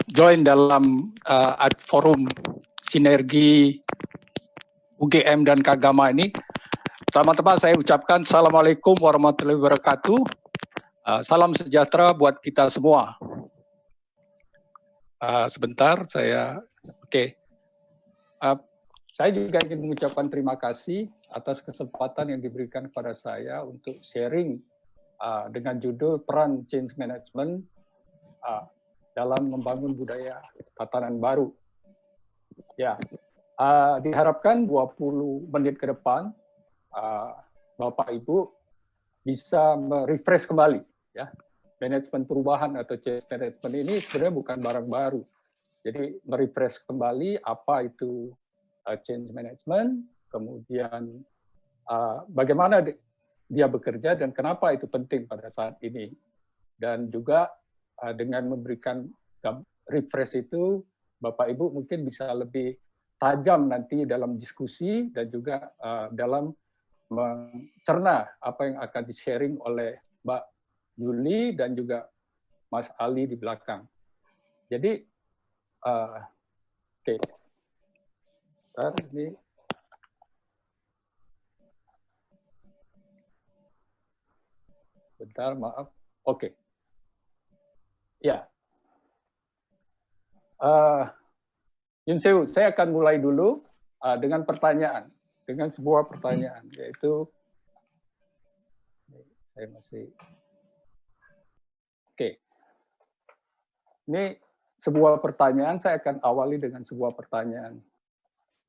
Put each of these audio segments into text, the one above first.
join dalam forum sinergi UGM dan Kagama ini. Pertama-tama saya ucapkan Assalamualaikum warahmatullahi wabarakatuh. Salam sejahtera buat kita semua. Sebentar, saya juga ingin mengucapkan terima kasih atas kesempatan yang diberikan kepada saya untuk sharing dengan judul Peran Change Management dalam membangun budaya tatanan baru. Ya, diharapkan 20 menit ke depan Bapak Ibu bisa merefresh kembali, ya. Manajemen perubahan atau change management ini sebenarnya bukan barang baru. Jadi merefresh kembali apa itu change management, kemudian bagaimana dia bekerja dan kenapa itu penting pada saat ini. Dan juga dengan memberikan refresh itu, Bapak Ibu mungkin bisa lebih tajam nanti dalam diskusi dan juga dalam mencerna apa yang akan di-sharing oleh Mbak Yuli dan juga Mas Ali di belakang. Jadi, oke. Ini bentar, maaf. Oke. Ya. Yun Sewu, saya akan mulai dulu dengan pertanyaan, dengan sebuah pertanyaan, yaitu saya masih oke. Ini sebuah pertanyaan, saya akan awali dengan sebuah pertanyaan.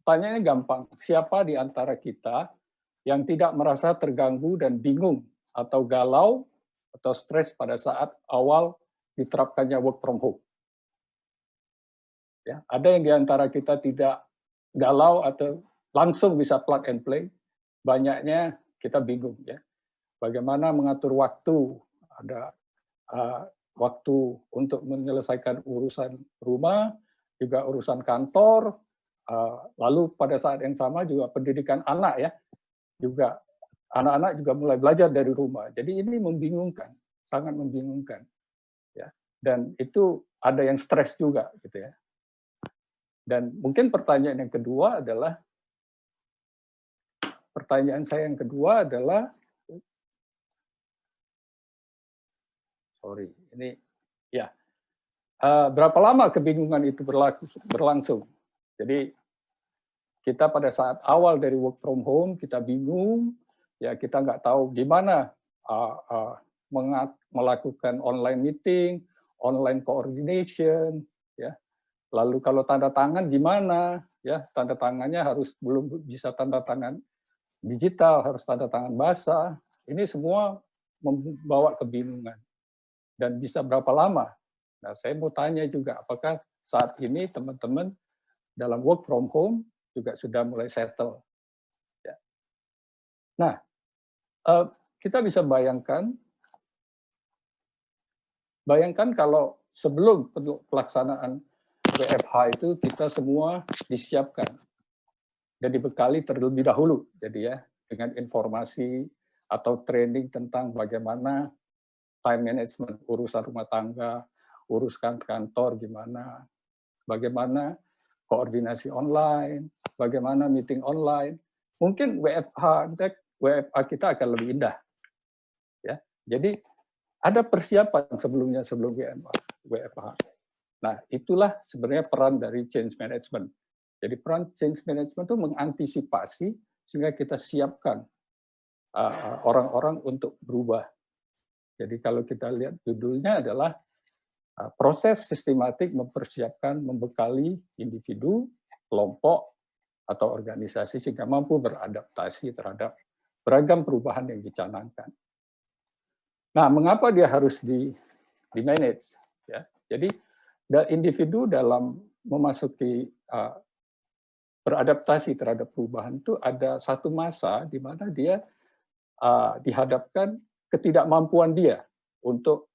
Pertanyaannya gampang, siapa di antara kita yang tidak merasa terganggu dan bingung atau galau atau stres pada saat awal diterapkannya work from home? Ya, ada yang di antara kita tidak galau atau langsung bisa plug and play, banyaknya kita bingung, ya. Bagaimana mengatur waktu, ada waktu untuk menyelesaikan urusan rumah, juga urusan kantor, lalu pada saat yang sama juga pendidikan anak, ya, juga anak-anak juga mulai belajar dari rumah. Jadi ini membingungkan, sangat membingungkan, ya. Dan itu ada yang stres juga, gitu ya. Dan mungkin pertanyaan saya yang kedua adalah, berapa lama kebingungan itu berlangsung? Jadi kita pada saat awal dari work from home kita bingung, ya kita nggak tahu gimana melakukan online meeting, online coordination, ya. Lalu kalau tanda tangan gimana, ya tanda tangannya belum bisa tanda tangan digital, harus tanda tangan basah. Ini semua membawa kebingungan. Dan bisa berapa lama? Nah, saya mau tanya juga, apakah saat ini teman-teman dalam work from home juga sudah mulai settle? Ya. Nah, kita bisa bayangkan kalau sebelum pelaksanaan WFH itu kita semua disiapkan dan dibekali terlebih dahulu, jadi ya dengan informasi atau training tentang bagaimana time management, urusan rumah tangga, uruskan kantor gimana, bagaimana koordinasi online, bagaimana meeting online. Mungkin WFH kita akan lebih indah, ya. Jadi ada persiapan sebelum WFH. Nah, itulah sebenarnya peran dari change management. Jadi peran change management itu mengantisipasi sehingga kita siapkan orang-orang untuk berubah. Jadi kalau kita lihat judulnya adalah proses sistematik mempersiapkan, membekali individu, kelompok, atau organisasi sehingga mampu beradaptasi terhadap beragam perubahan yang dicanangkan. Nah, mengapa dia harus di-manage? Ya, jadi individu dalam memasuki beradaptasi terhadap perubahan itu ada satu masa di mana dia dihadapkan ketidakmampuan dia untuk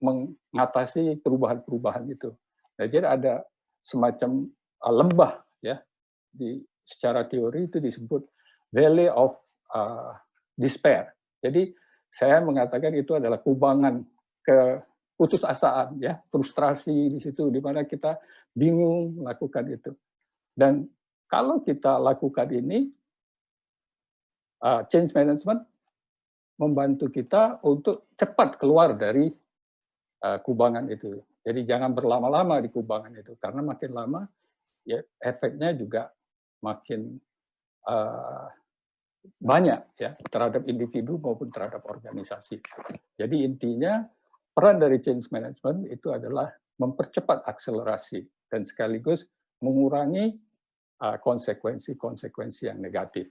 mengatasi perubahan-perubahan itu. Nah, jadi ada semacam lembah, ya, secara teori itu disebut Valley of Despair. Jadi saya mengatakan itu adalah kubangan putusasaan, ya, frustrasi di situ, di mana kita bingung melakukan itu. Dan kalau kita lakukan ini, change management membantu kita untuk cepat keluar dari kubangan itu. Jadi jangan berlama-lama di kubangan itu, karena makin lama ya efeknya juga makin banyak ya terhadap individu maupun terhadap organisasi. Jadi intinya peran dari change management itu adalah mempercepat akselerasi dan sekaligus mengurangi konsekuensi-konsekuensi yang negatif.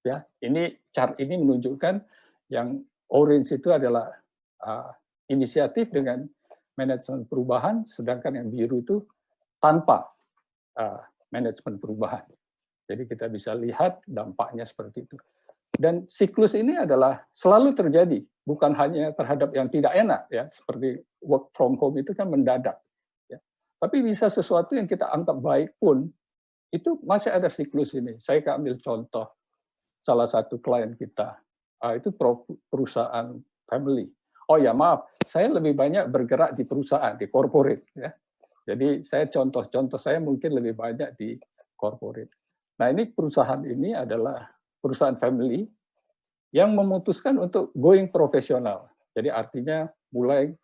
Ya, ini chart ini menunjukkan yang orange itu adalah inisiatif dengan manajemen perubahan, sedangkan yang biru itu tanpa manajemen perubahan. Jadi kita bisa lihat dampaknya seperti itu. Dan siklus ini adalah selalu terjadi, bukan hanya terhadap yang tidak enak, ya, seperti work from home itu kan mendadak. Ya. Tapi bisa sesuatu yang kita anggap baik pun, itu masih ada siklus ini. Saya ambil contoh salah satu klien kita, itu perusahaan family. Oh ya maaf, saya lebih banyak bergerak di perusahaan, di corporate. Ya. Jadi saya contoh saya mungkin lebih banyak di corporate. Nah ini perusahaan ini adalah perusahaan family yang memutuskan untuk going profesional. Jadi artinya mulai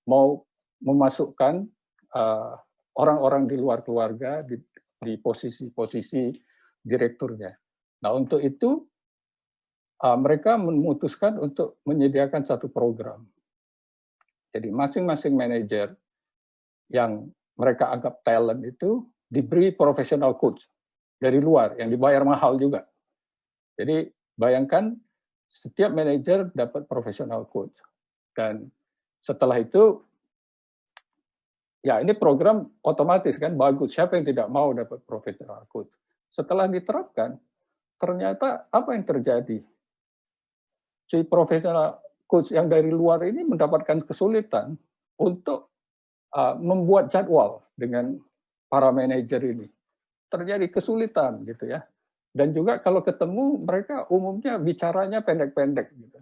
mau memasukkan orang-orang di luar keluarga di posisi-posisi direkturnya. Nah untuk itu mereka memutuskan untuk menyediakan satu program. Jadi masing-masing manajer yang mereka anggap talent itu diberi professional coach dari luar yang dibayar mahal juga. Jadi bayangkan setiap manajer dapat professional coach. Dan setelah itu ya ini program otomatis kan bagus. Siapa yang tidak mau dapat professional coach? Setelah diterapkan, ternyata apa yang terjadi? Si professional coach yang dari luar ini mendapatkan kesulitan untuk membuat jadwal dengan para manajer ini. Terjadi kesulitan gitu ya. Dan juga kalau ketemu mereka umumnya bicaranya pendek-pendek gitu.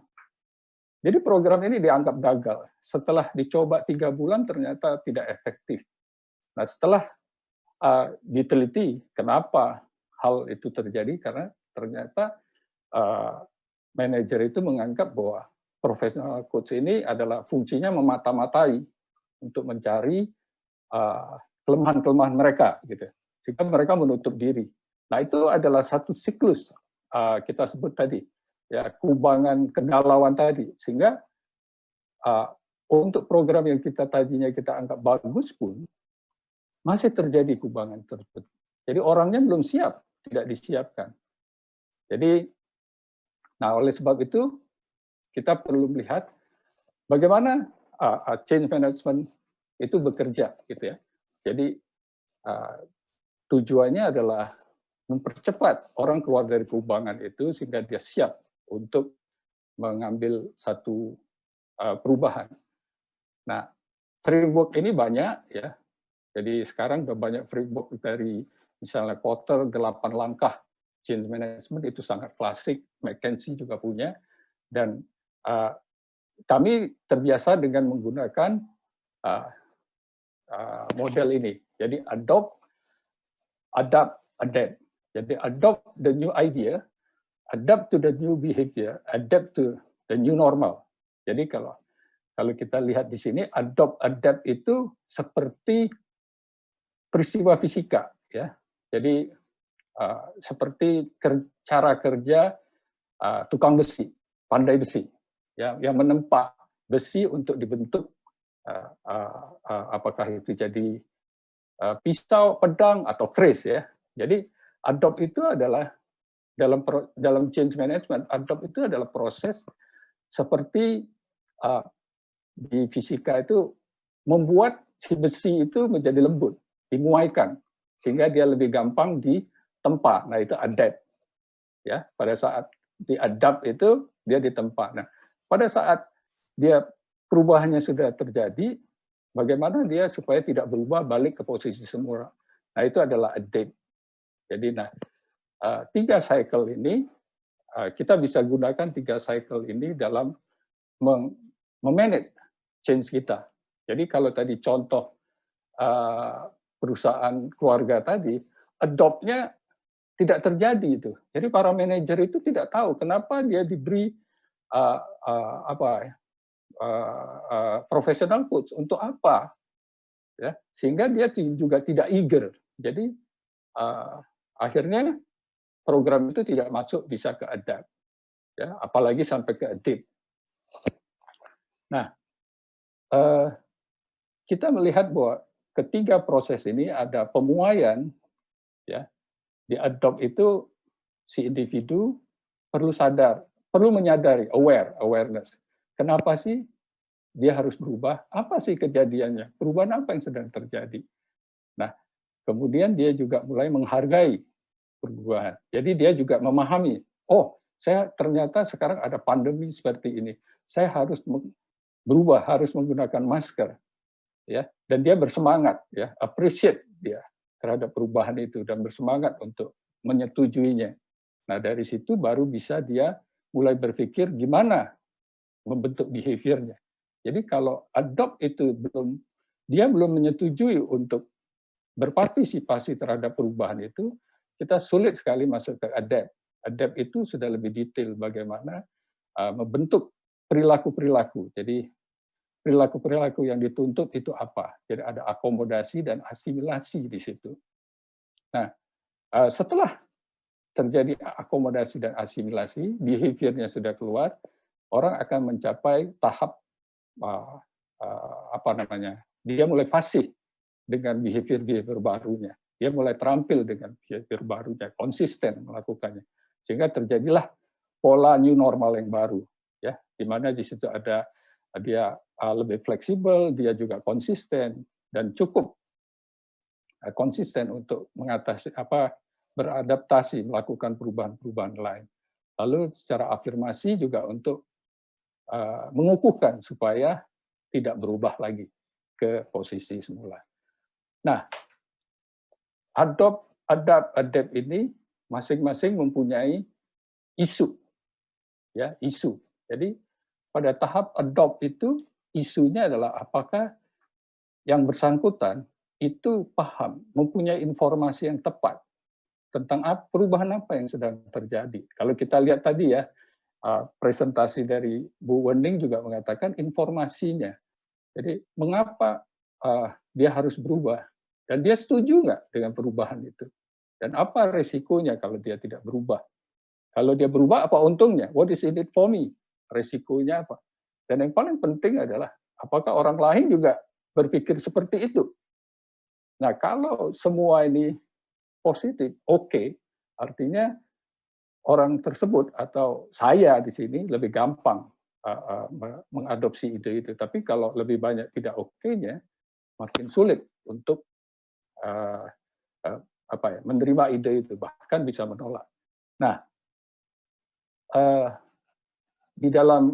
Jadi program ini dianggap gagal. Setelah dicoba 3 bulan ternyata tidak efektif. Nah setelah diteliti kenapa hal itu terjadi, karena ternyata manajer itu menganggap bahwa professional coach ini adalah fungsinya memata-matai untuk mencari kelemahan-kelemahan mereka gitu. Sehingga mereka menutup diri. Nah, itu adalah satu siklus kita sebut tadi, ya, kubangan kegalauan tadi. Sehingga untuk program yang tadinya kita anggap bagus pun masih terjadi kubangan tersebut. Jadi orangnya belum siap, tidak disiapkan. Jadi, nah oleh sebab itu kita perlu melihat bagaimana change management itu bekerja, gitu ya. Jadi tujuannya adalah mempercepat orang keluar dari kubangan itu sehingga dia siap untuk mengambil satu perubahan. Nah, framework ini banyak ya. Jadi sekarang sudah banyak framework dari misalnya Kotter 8 langkah change management, itu sangat klasik. McKinsey juga punya, dan kami terbiasa dengan menggunakan model ini. Jadi adopt, adapt, adapt. Jadi adopt the new idea, adapt to the new behavior, adapt to the new normal. Jadi kalau kita lihat di sini, adopt, adapt itu seperti peristiwa fisika, ya. Jadi seperti cara kerja tukang besi, pandai besi, ya, yang menempa besi untuk dibentuk apakah itu jadi pisau, pedang, atau keris, ya. Jadi adopt itu adalah dalam change management, adopt itu adalah proses seperti di fisika itu membuat si besi itu menjadi lembut, dimuaikan sehingga dia lebih gampang ditempa. Nah, itu adapt. Ya, pada saat diadapt itu dia ditempa. Nah, pada saat dia perubahannya sudah terjadi, bagaimana dia supaya tidak berubah balik ke posisi semula. Nah, itu adalah adapt. Jadi, nah, 3 cycle ini kita bisa gunakan 3 cycle ini dalam memanage change kita. Jadi kalau tadi contoh perusahaan keluarga tadi, adopt-nya tidak terjadi itu. Jadi para manajer itu tidak tahu kenapa dia diberi professional coach untuk apa, ya, sehingga dia juga tidak eager. Jadi akhirnya program itu tidak masuk bisa ke adapt, ya, apalagi sampai ke addict. Nah, kita melihat bahwa ketiga proses ini ada pemuaian, ya, di adopt itu si individu perlu sadar, perlu menyadari, awareness. Kenapa sih dia harus berubah? Apa sih kejadiannya? Perubahan apa yang sedang terjadi? Nah, kemudian dia juga mulai menghargai perubahan. Jadi dia juga memahami, oh, saya ternyata sekarang ada pandemi seperti ini. Saya harus berubah, harus menggunakan masker, ya. Dan dia bersemangat, ya, appreciate dia terhadap perubahan itu dan bersemangat untuk menyetujuinya. Nah, dari situ baru bisa dia mulai berpikir gimana membentuk behavior-nya. Jadi kalau adopt itu dia belum menyetujui untuk berpartisipasi terhadap perubahan itu, kita sulit sekali masuk ke adapt. Adapt itu sudah lebih detail bagaimana membentuk perilaku-perilaku. Jadi perilaku-perilaku yang dituntut itu apa? Jadi ada akomodasi dan asimilasi di situ. Nah, setelah terjadi akomodasi dan asimilasi, behavior-nya sudah keluar, orang akan mencapai tahap dia mulai fasih dengan behavior barunya. Dia mulai terampil dengan behavior barunya, konsisten melakukannya. Sehingga terjadilah pola new normal yang baru, ya, di mana di situ ada dia lebih fleksibel, dia juga konsisten dan cukup konsisten untuk mengatasi beradaptasi, melakukan perubahan-perubahan lain. Lalu secara afirmasi juga untuk mengukuhkan supaya tidak berubah lagi ke posisi semula. Nah, adapt ini masing-masing mempunyai isu, ya, isu. Jadi pada tahap adopt itu isunya adalah apakah yang bersangkutan itu paham, mempunyai informasi yang tepat tentang perubahan apa yang sedang terjadi. Kalau kita lihat tadi ya, presentasi dari Bu Wening juga mengatakan informasinya. Jadi mengapa dia harus berubah? Dan dia setuju nggak dengan perubahan itu? Dan apa resikonya kalau dia tidak berubah? Kalau dia berubah, apa untungnya? What is in it for me? Resikonya apa? Dan yang paling penting adalah, apakah orang lain juga berpikir seperti itu? Nah, kalau semua ini positif, oke, artinya orang tersebut atau saya di sini lebih gampang mengadopsi ide itu. Tapi kalau lebih banyak tidak oke-nya, makin sulit untuk menerima ide itu, bahkan bisa menolak. Nah, di dalam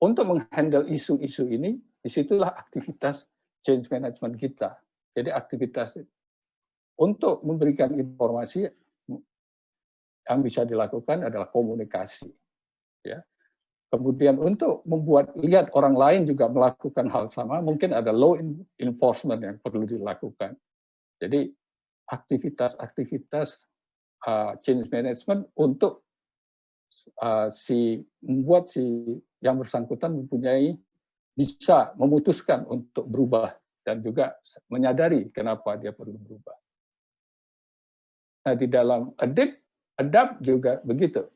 untuk menghandle isu-isu ini, disitulah aktivitas change management kita. Jadi aktivitas untuk memberikan informasi yang bisa dilakukan adalah komunikasi, ya. Kemudian untuk membuat lihat orang lain juga melakukan hal sama, mungkin ada law enforcement yang perlu dilakukan. Jadi aktivitas-aktivitas change management untuk membuat si yang bersangkutan bisa memutuskan untuk berubah dan juga menyadari kenapa dia perlu berubah. Nah, di dalam adapt juga begitu,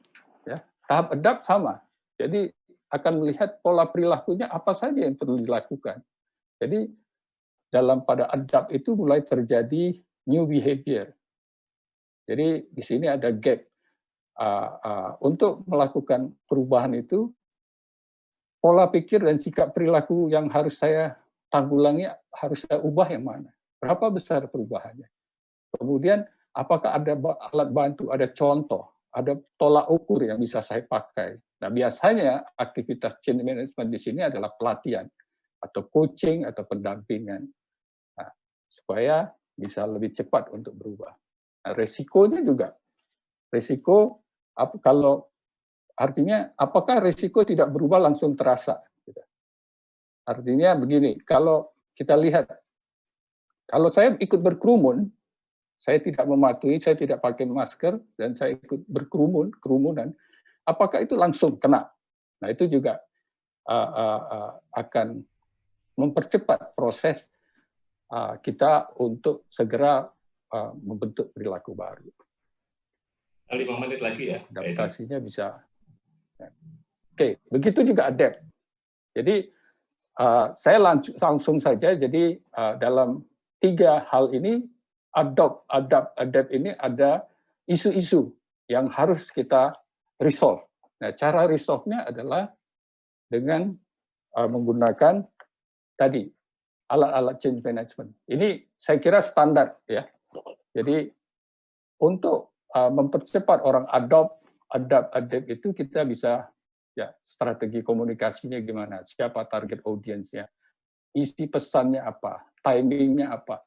ya. Tahap adapt sama. Jadi akan melihat pola perilakunya apa saja yang perlu dilakukan. Jadi pada adapt itu mulai terjadi new behavior. Jadi di sini ada gap. Untuk melakukan perubahan itu, pola pikir dan sikap perilaku yang harus saya tanggulangi, harus saya ubah yang mana? Berapa besar perubahannya? Kemudian apakah ada alat bantu, ada contoh, ada tolak ukur yang bisa saya pakai? Nah, biasanya aktivitas change management di sini adalah pelatihan atau coaching atau pendampingan. Nah, supaya bisa lebih cepat untuk berubah. Nah, resikonya juga. Resiko kalau artinya apakah resiko tidak berubah langsung terasa? Artinya begini, kalau kita lihat, kalau saya ikut berkerumun, saya tidak mematuhi, saya tidak pakai masker, dan saya ikut kerumunan, apakah itu langsung kena? Nah, itu juga akan mempercepat proses kita untuk segera membentuk perilaku baru. 5 menit lagi ya. Adaptasinya bisa. Oke, begitu juga adapt. Jadi saya langsung saja. Jadi dalam 3 hal ini, adapt ini ada isu-isu yang harus kita resolve. Nah, cara resolve-nya adalah dengan menggunakan tadi alat-alat change management. Ini saya kira standar ya. Jadi untuk mempercepat orang adapt itu kita bisa ya strategi komunikasinya gimana, siapa target audiensnya, isi pesannya apa, timingnya apa.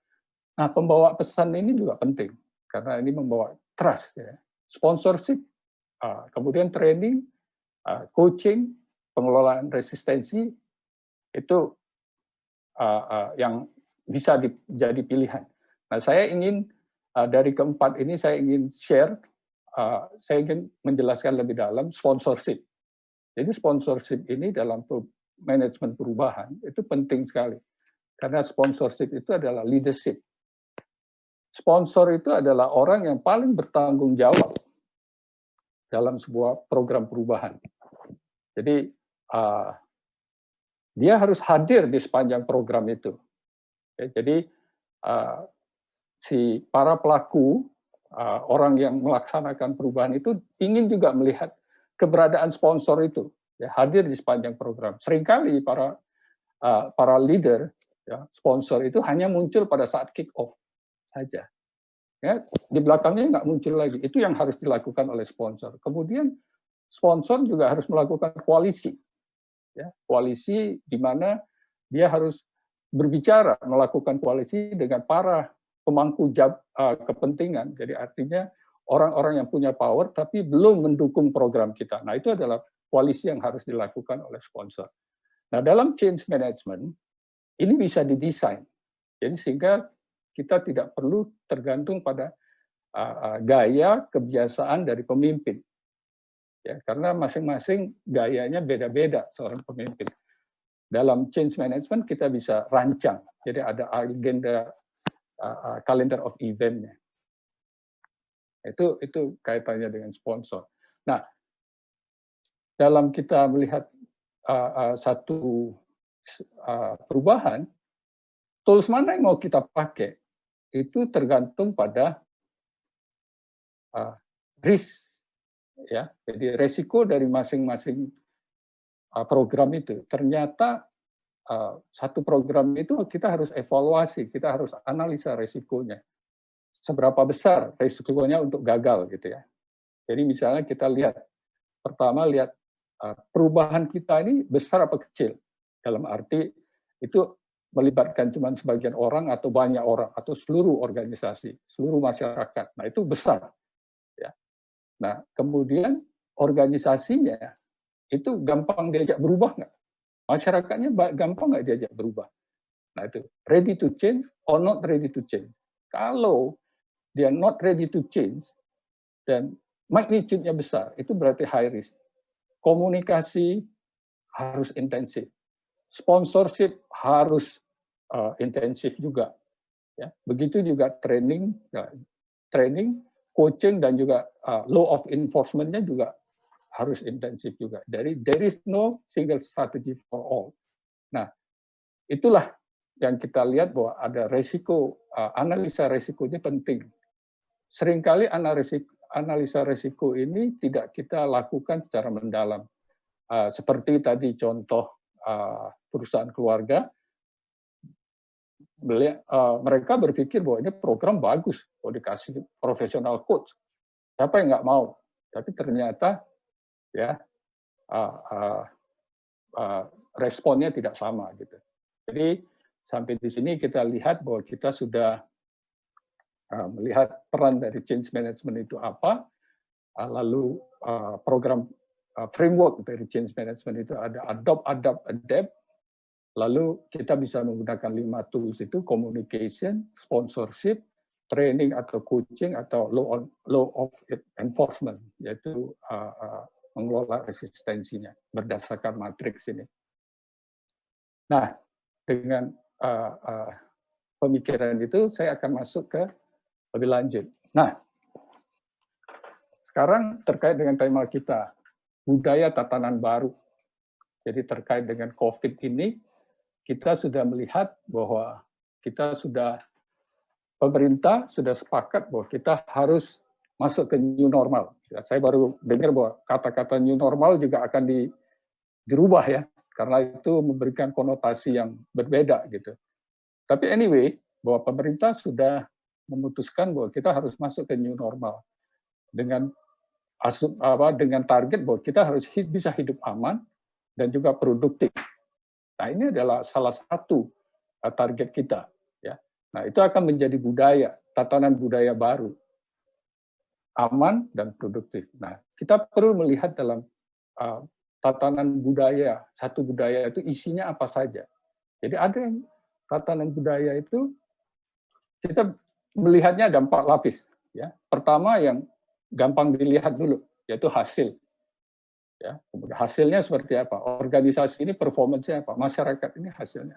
Nah, pembawa pesan ini juga penting karena ini membawa trust ya. Sponsorship, kemudian training, coaching, pengelolaan resistensi itu yang bisa jadi pilihan. Nah, saya ingin dari keempat ini saya ingin share, saya ingin menjelaskan lebih dalam sponsorship. Jadi sponsorship ini dalam manajemen perubahan itu penting sekali. Karena sponsorship itu adalah leadership. Sponsor itu adalah orang yang paling bertanggung jawab dalam sebuah program perubahan. Jadi dia harus hadir di sepanjang program itu. Jadi si para pelaku, orang yang melaksanakan perubahan itu ingin juga melihat keberadaan sponsor itu ya, hadir di sepanjang program. Seringkali para leader, ya, sponsor itu hanya muncul pada saat kick off saja. Ya, di belakangnya nggak muncul lagi. Itu yang harus dilakukan oleh sponsor. Kemudian sponsor juga harus melakukan koalisi. Ya, koalisi di mana dia harus berbicara, melakukan koalisi dengan para pemangku kepentingan. Jadi artinya orang-orang yang punya power tapi belum mendukung program kita. Nah, itu adalah koalisi yang harus dilakukan oleh sponsor. Nah, dalam change management, ini bisa didesain. Jadi sehingga kita tidak perlu tergantung pada gaya kebiasaan dari pemimpin. Ya, karena masing-masing gayanya beda-beda seorang pemimpin. Dalam change management kita bisa rancang. Jadi ada agenda calendar of event-nya. Itu kaitannya dengan sponsor. Nah, dalam kita melihat satu perubahan, tools mana yang mau kita pakai itu tergantung pada risk, ya. Jadi resiko dari masing-masing program itu. Ternyata satu program itu kita harus evaluasi, kita harus analisa resikonya. Seberapa besar resikonya untuk gagal gitu ya. Jadi misalnya kita lihat, pertama lihat perubahan kita ini besar apa kecil. Dalam arti itu melibatkan cuma sebagian orang atau banyak orang atau seluruh organisasi, seluruh masyarakat. Nah, itu besar. Ya. Nah, kemudian organisasinya itu gampang diajak berubah nggak? Masyarakatnya gampang nggak diajak berubah? Nah, itu ready to change or not ready to change. Kalau dia not ready to change dan magnitude-nya besar, itu berarti high risk. Komunikasi harus intensif. Sponsorship harus intensif juga. Ya. Begitu juga training, coaching, dan juga law of enforcement-nya juga harus intensif juga. Dari there is no single strategy for all. Nah, itulah yang kita lihat bahwa ada resiko, analisa resikonya penting. Seringkali analisa resiko ini tidak kita lakukan secara mendalam. Seperti tadi contoh perusahaan keluarga, mereka berpikir bahwa ini program bagus, kalau dikasih profesional coach, siapa yang nggak mau? Tapi ternyata ya responnya tidak sama gitu. Jadi sampai di sini kita lihat bahwa kita sudah melihat peran dari change management itu apa, lalu program framework dari change management itu ada adopt, adapt, adapt, Lalu kita bisa menggunakan 5 tools itu: communication, sponsorship, training atau coaching, atau law of enforcement, yaitu mengelola resistensinya berdasarkan matriks ini. Nah, dengan pemikiran itu saya akan masuk ke lebih lanjut. Nah, sekarang terkait dengan tema kita, budaya tatanan baru. Jadi terkait dengan COVID ini, kita sudah melihat bahwa pemerintah sudah sepakat bahwa kita harus masuk ke new normal. Ya, saya baru dengar bahwa kata-kata new normal juga akan dirubah ya, karena itu memberikan konotasi yang berbeda gitu. Tapi anyway, bahwa pemerintah sudah memutuskan bahwa kita harus masuk ke new normal dengan target bahwa kita harus bisa hidup aman dan juga produktif. Nah, ini adalah salah satu target kita. Ya. Nah, itu akan menjadi budaya, tatanan budaya baru, aman dan produktif. Nah, kita perlu melihat dalam tatanan budaya, satu budaya itu isinya apa saja. Jadi ada yang tatanan budaya itu kita melihatnya ada 4 lapis. Ya. Pertama yang gampang dilihat dulu, yaitu hasil. Ya, kemudian hasilnya seperti apa? Organisasi ini performance-nya apa? Masyarakat ini hasilnya.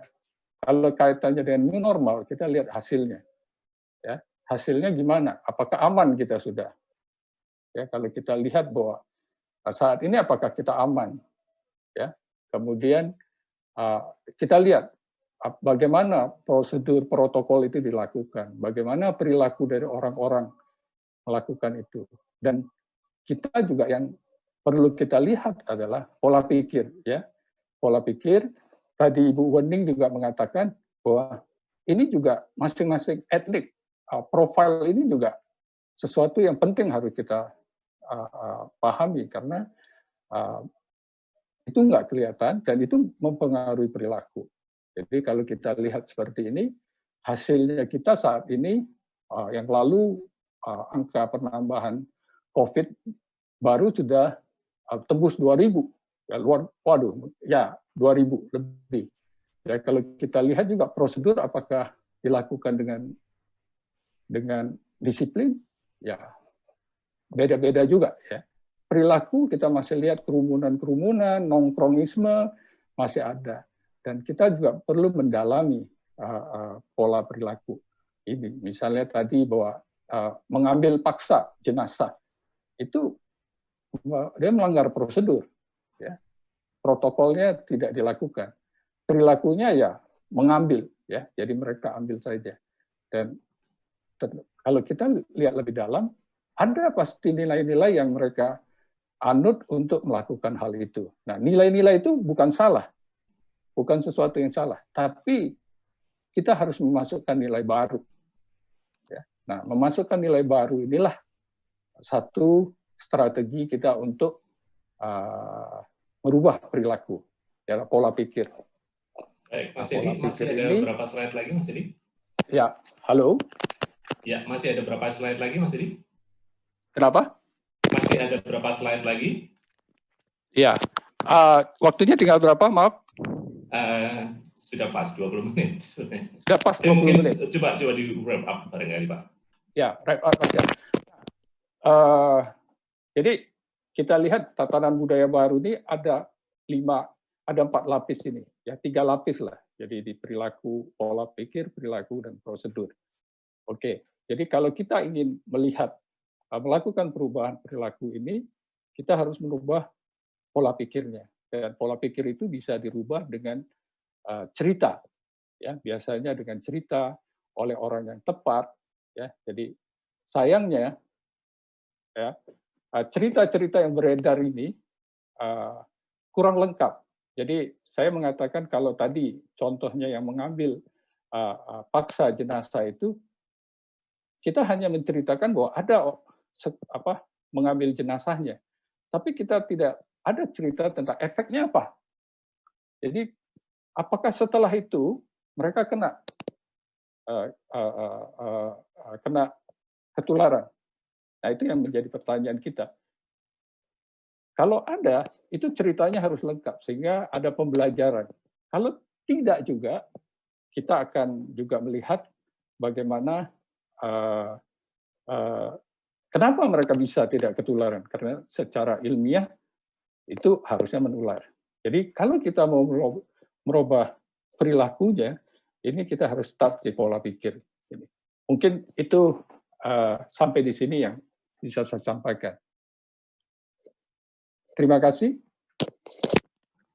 Kalau kaitannya dengan new normal, kita lihat hasilnya. Ya, hasilnya gimana? Apakah aman kita sudah? Ya, kalau kita lihat bahwa saat ini apakah kita aman? Ya, kemudian kita lihat bagaimana prosedur protokol itu dilakukan, bagaimana perilaku dari orang-orang melakukan itu, dan kita juga yang perlu kita lihat adalah pola pikir, ya. Pola pikir, tadi Ibu Wening juga mengatakan bahwa ini juga masing-masing etnik, profil ini juga sesuatu yang penting harus kita pahami, karena itu nggak kelihatan dan itu mempengaruhi perilaku. Jadi kalau kita lihat seperti ini, hasilnya kita saat ini, yang lalu angka penambahan COVID baru sudah tembus 2.000. Ya, 2.000 lebih. Ya, kalau kita lihat juga prosedur apakah dilakukan dengan disiplin, ya beda-beda juga ya. Perilaku kita masih lihat kerumunan-kerumunan, nongkrongisme masih ada. Dan kita juga perlu mendalami pola perilaku ini. Misalnya tadi bahwa mengambil paksa jenazah, itu dia melanggar prosedur. Ya. Protokolnya tidak dilakukan. Perilakunya ya mengambil, ya, jadi mereka ambil saja. Dan kalau kita lihat lebih dalam, ada pasti nilai-nilai yang mereka anut untuk melakukan hal itu. Nah, nilai-nilai itu bukan salah, bukan sesuatu yang salah, tapi kita harus memasukkan nilai baru. Ya. Nah, memasukkan nilai baru inilah satu strategi kita untuk merubah perilaku, ya, pola pikir. Baik, Mas Edi, masih ada berapa slide lagi, Mas Edi? Ya, halo. Ya, masih ada berapa slide lagi, Mas Edi? Kenapa? Masih ada berapa slide lagi? Ya, waktunya tinggal berapa, maaf? Sudah pas 20 menit. Sudah pas 20 menit. Coba di wrap up barangkali, Pak. Ya, wrap up aja. Jadi kita lihat tatanan budaya baru ini ada 4 lapis ini, ya 3 lapis lah. Jadi di perilaku, pola pikir, perilaku, dan prosedur. Oke, jadi kalau kita ingin melakukan perubahan perilaku ini, kita harus merubah pola pikirnya. Dan pola pikir itu bisa dirubah dengan cerita, ya, biasanya dengan cerita oleh orang yang tepat, ya. Jadi sayangnya, ya, cerita-cerita yang beredar ini kurang lengkap. Jadi saya mengatakan kalau tadi contohnya yang mengambil paksa jenazah itu, kita hanya menceritakan bahwa ada mengambil jenazahnya, tapi kita tidak ada cerita tentang efeknya apa. Jadi apakah setelah itu mereka kena ketularan? Nah, itu yang menjadi pertanyaan kita. Kalau ada, itu ceritanya harus lengkap sehingga ada pembelajaran. Kalau tidak juga, kita akan juga melihat bagaimana kenapa mereka bisa tidak ketularan, karena secara ilmiah itu harusnya menular. Jadi kalau kita mau merubah perilakunya, ini kita harus start di pola pikir. Mungkin itu sampai di sini yang bisa saya sampaikan. Terima kasih.